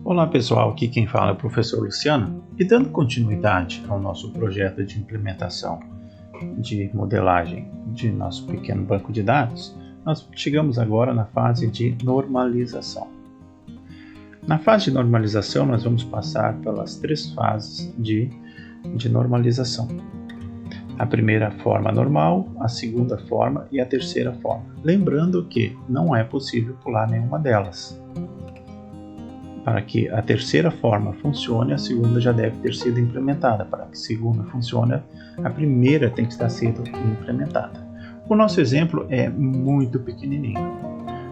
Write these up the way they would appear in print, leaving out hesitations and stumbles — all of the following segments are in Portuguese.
Olá pessoal, aqui quem fala é o professor Luciano e dando continuidade ao nosso projeto de implementação de modelagem de nosso pequeno banco de dados, nós chegamos agora na fase de normalização. Na fase de normalização nós vamos passar pelas três fases de normalização. A primeira forma normal, a segunda forma e a terceira forma. Lembrando que não é possível pular nenhuma delas. Para que a terceira forma funcione, a segunda já deve ter sido implementada. Para que a segunda funcione, a primeira tem que estar sendo implementada. O nosso exemplo é muito pequenininho,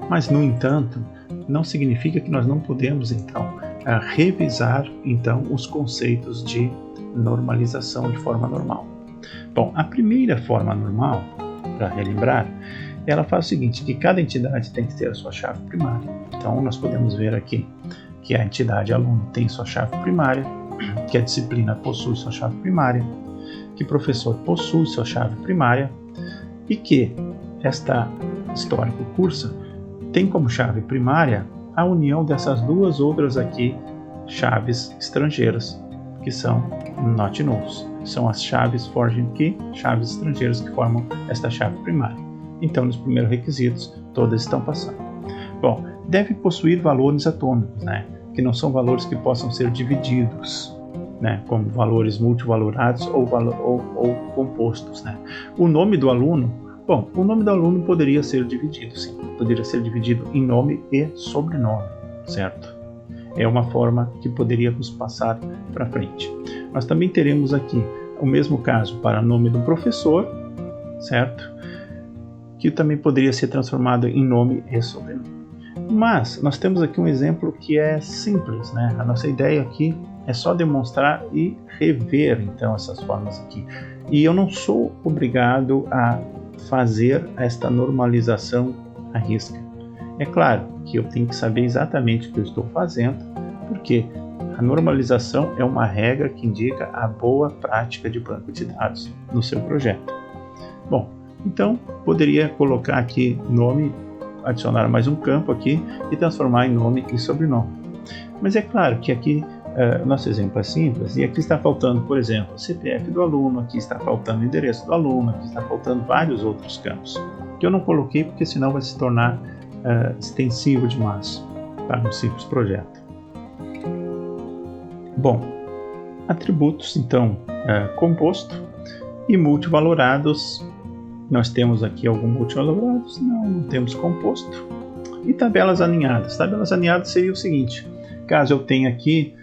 mas no entanto, não significa que nós não podemos então revisar então os conceitos de normalização de forma normal. Bom, a primeira forma normal, para relembrar, ela faz o seguinte, que cada entidade tem que ter a sua chave primária. Então nós podemos ver aqui que a entidade aluno tem sua chave primária, que a disciplina possui sua chave primária, que o professor possui sua chave primária e que esta histórico cursa tem como chave primária a união dessas duas outras aqui chaves estrangeiras, que são not nulls. São as chaves forging key, chaves estrangeiras que formam esta chave primária. Então, nos primeiros requisitos, todas estão passando. Bom, deve possuir valores atômicos, que não são valores que possam ser divididos, como valores multivalorados ou compostos. O nome do aluno, o nome do aluno poderia ser dividido, sim. Poderia ser dividido em nome e sobrenome, certo? É uma forma que poderíamos passar para frente. Nós também teremos aqui o mesmo caso para nome do professor, certo? Que também poderia ser transformado em nome e sobrenome. Mas nós temos aqui um exemplo que é simples, A nossa ideia aqui é só demonstrar e rever então essas formas aqui. E eu não sou obrigado a fazer esta normalização à risca. É claro que eu tenho que saber exatamente o que eu estou fazendo, porque a normalização é uma regra que indica a boa prática de banco de dados no seu projeto. Bom, então poderia colocar aqui nome, adicionar mais um campo aqui e transformar em nome e sobrenome. Mas é claro que aqui nosso exemplo é simples e aqui está faltando, por exemplo, o CPF do aluno, aqui está faltando o endereço do aluno, aqui está faltando vários outros campos que eu não coloquei porque senão vai se tornar extensivo demais para um simples projeto. Bom, atributos então composto e multivalorados. Nós temos aqui alguns multivalorados, não temos composto. E tabelas alinhadas. Tabelas alinhadas seria o seguinte, caso eu tenha aqui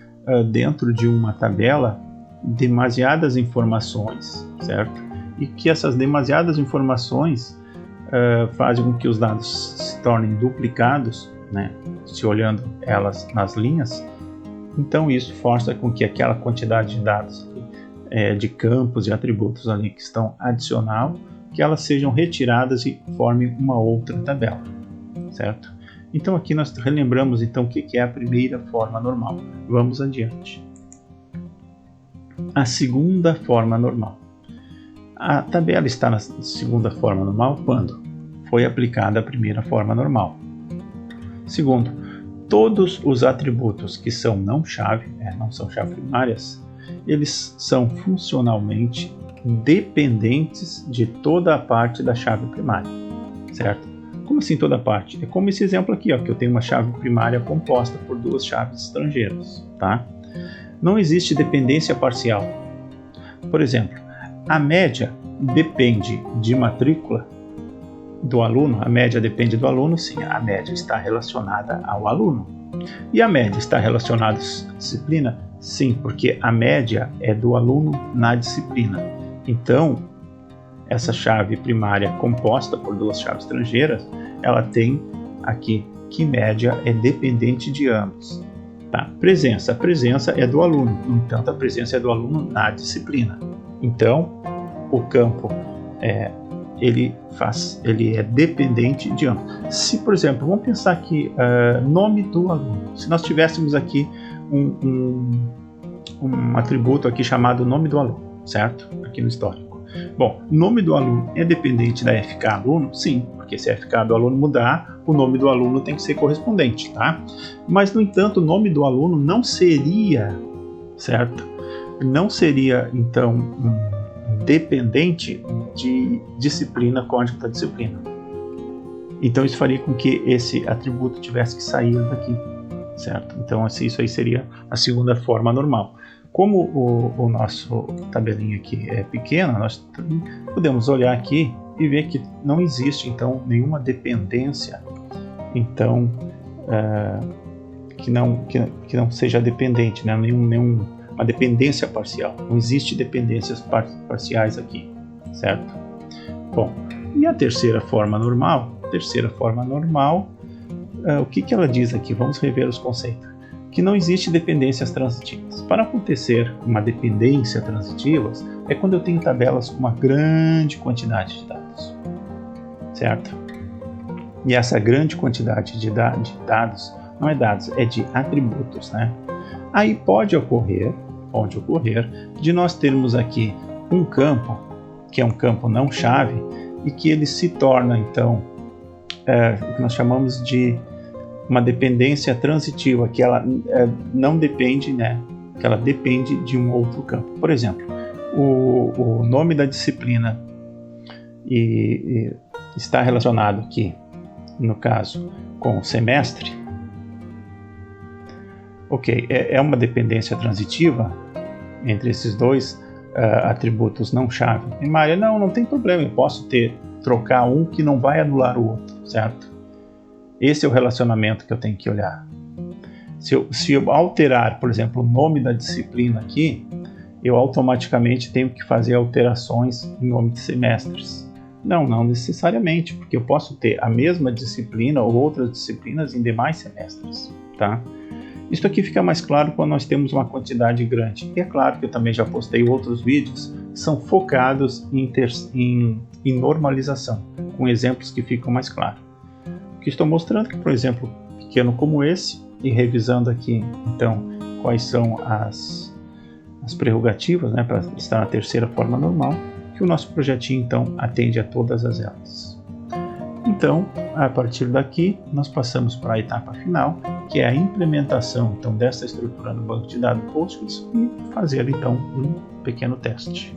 dentro de uma tabela demasiadas informações, certo? E que essas demasiadas informações fazem com que os dados se tornem duplicados, se olhando elas nas linhas, então isso força com que aquela quantidade de dados de campos e atributos ali que estão adicional, que elas sejam retiradas e formem uma outra tabela, certo? Então aqui nós relembramos então o que é a primeira forma normal. Vamos adiante. A segunda forma normal. A tabela está na segunda forma normal quando foi aplicada a primeira forma normal. Segundo, todos os atributos que são não são chave primárias, eles são funcionalmente dependentes de toda a parte da chave primária, certo? Como assim toda a parte? É como esse exemplo aqui, que eu tenho uma chave primária composta por duas chaves estrangeiras, tá? Não existe dependência parcial. Por exemplo, a média depende de matrícula do aluno, a média depende do aluno, sim, a média está relacionada ao aluno. E a média está relacionada à disciplina? Sim, porque a média é do aluno na disciplina. Então, essa chave primária composta por duas chaves estrangeiras, ela tem aqui que média é dependente de ambos. Tá? Presença. A presença é do aluno, no entanto, a presença é do aluno na disciplina. Então, o campo ele é dependente de ambos. Se, por exemplo, vamos pensar aqui, nome do aluno. Se nós tivéssemos aqui um atributo aqui chamado nome do aluno, certo? Aqui no histórico. Bom, o nome do aluno é dependente da FK aluno? Sim, porque se a FK do aluno mudar, o nome do aluno tem que ser correspondente, tá? Mas, no entanto, o nome do aluno não seria, certo? Não seria, então, dependente de disciplina, código da disciplina. Então, isso faria com que esse atributo tivesse que sair daqui, certo? Então, isso aí seria a segunda forma normal. Como o nosso tabelinho aqui é pequeno, nós podemos olhar aqui e ver que não existe, então, nenhuma dependência, então, que não seja dependente, né? Uma dependência parcial. Não existe dependências parciais aqui, certo? Bom, e a terceira forma normal? O que ela diz aqui? Vamos rever os conceitos. Que não existe dependências transitivas. Para acontecer uma dependência transitiva, é quando eu tenho tabelas com uma grande quantidade de dados, certo? E essa grande quantidade de dados não é dados, é de atributos, né? Aí pode ocorrer de nós termos aqui um campo, que é um campo não chave, e que ele se torna, então, o que nós chamamos de uma dependência transitiva, que ela não depende, né? Que ela depende de um outro campo. Por exemplo, o nome da disciplina e está relacionado aqui, no caso, com o semestre. Ok, é uma dependência transitiva entre esses dois atributos não chave. E Maria, não tem problema, eu posso trocar um que não vai anular o outro, certo? Esse é o relacionamento que eu tenho que olhar. Se eu alterar, por exemplo, o nome da disciplina aqui, eu automaticamente tenho que fazer alterações em nome de semestres. Não necessariamente, porque eu posso ter a mesma disciplina ou outras disciplinas em demais semestres, tá? Isso aqui fica mais claro quando nós temos uma quantidade grande. E é claro que eu também já postei outros vídeos que são focados em normalização, com exemplos que ficam mais claros. Que estou mostrando que, por exemplo, pequeno como esse, e revisando aqui, então, quais são as prerrogativas, né, para estar na terceira forma normal, que o nosso projetinho, então, atende a todas as elas. Então, a partir daqui, nós passamos para a etapa final, que é a implementação, então, dessa estrutura no banco de dados Postgres e fazer, então, um pequeno teste.